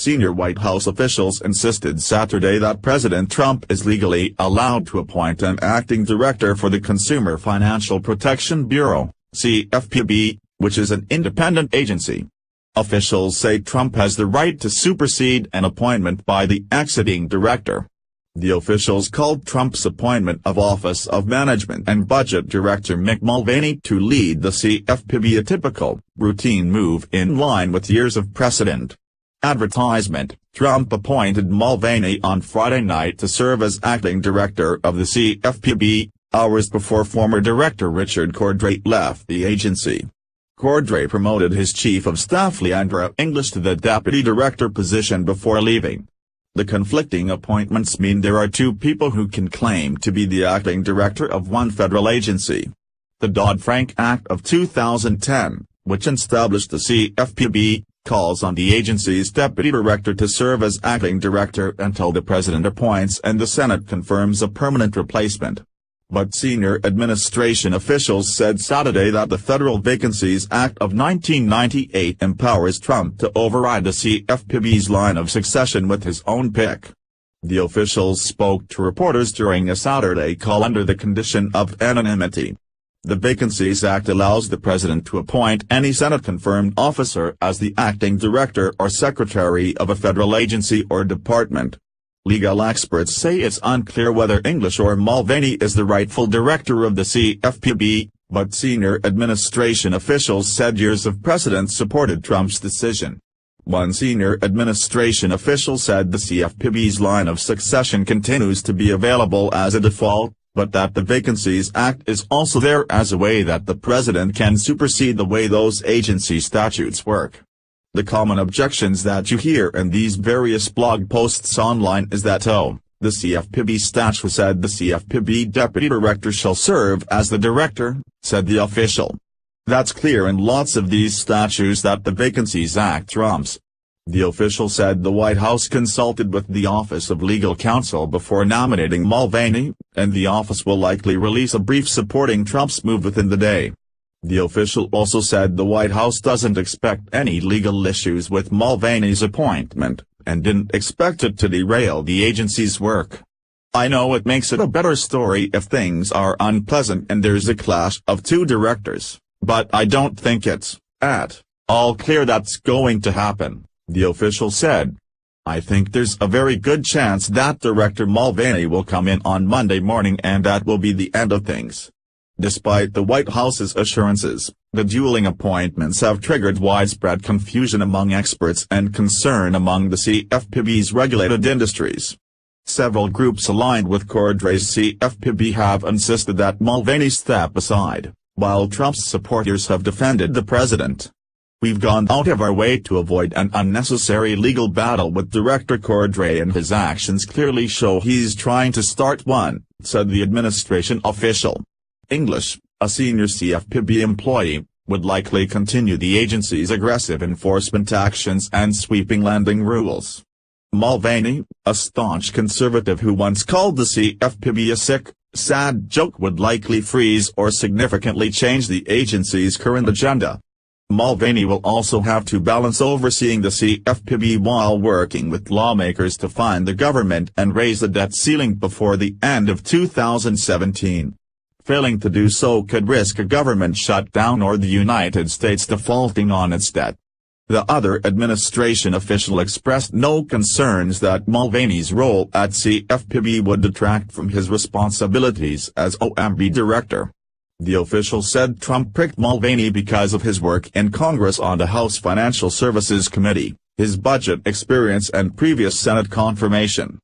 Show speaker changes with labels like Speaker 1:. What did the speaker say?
Speaker 1: Senior White House officials insisted Saturday that President Trump is legally allowed to appoint an acting director for the Consumer Financial Protection Bureau, CFPB, which is an independent agency. Officials say Trump has the right to supersede an appointment by the exiting director. The officials called Trump's appointment of Office of Management and Budget Director Mick Mulvaney to lead the CFPB a typical, routine move in line with years of precedent. Advertisement: Trump appointed Mulvaney on Friday night to serve as acting director of the CFPB, hours before former director Richard Cordray left the agency. Cordray promoted his chief of staff Leandra English to the deputy director position before leaving. The conflicting appointments mean there are two people who can claim to be the acting director of one federal agency. The Dodd-Frank Act of 2010, which established the CFPB, calls on the agency's deputy director to serve as acting director until the president appoints and the Senate confirms a permanent replacement. But senior administration officials said Saturday that the Federal Vacancies Act of 1998 empowers Trump to override the CFPB's line of succession with his own pick. The officials spoke to reporters during a Saturday call under the condition of anonymity. The Vacancies Act allows the president to appoint any Senate-confirmed officer as the acting director or secretary of a federal agency or department. Legal experts say it's unclear whether English or Mulvaney is the rightful director of the CFPB, but senior administration officials said years of precedent supported Trump's decision. One senior administration official said the CFPB's line of succession continues to be available as a default, but that the Vacancies Act is also there as a way that the president can supersede the way those agency statutes work. The common objections that you hear in these various blog posts online is that the CFPB statute said the CFPB deputy director shall serve as the director, said the official. That's clear in lots of these statutes that the Vacancies Act trumps. The official said the White House consulted with the Office of Legal Counsel before nominating Mulvaney, and the office will likely release a brief supporting Trump's move within the day. The official also said the White House doesn't expect any legal issues with Mulvaney's appointment, and didn't expect it to derail the agency's work. I know it makes it a better story if things are unpleasant and there's a clash of two directors, but I don't think it's, at all clear that's going to happen, the official said. I think there's a very good chance that Director Mulvaney will come in on Monday morning and that will be the end of things. Despite the White House's assurances, the dueling appointments have triggered widespread confusion among experts and concern among the CFPB's regulated industries. Several groups aligned with Cordray's CFPB have insisted that Mulvaney step aside, while Trump's supporters have defended the president. We've gone out of our way to avoid an unnecessary legal battle with Director Cordray, and his actions clearly show he's trying to start one, said the administration official. English, a senior CFPB employee, would likely continue the agency's aggressive enforcement actions and sweeping lending rules. Mulvaney, a staunch conservative who once called the CFPB a sick, sad joke, would likely freeze or significantly change the agency's current agenda. Mulvaney will also have to balance overseeing the CFPB while working with lawmakers to fund the government and raise the debt ceiling before the end of 2017. Failing to do so could risk a government shutdown or the United States defaulting on its debt. The other administration official expressed no concerns that Mulvaney's role at CFPB would detract from his responsibilities as OMB director. The official said Trump picked Mulvaney because of his work in Congress on the House Financial Services Committee, his budget experience and previous Senate confirmation.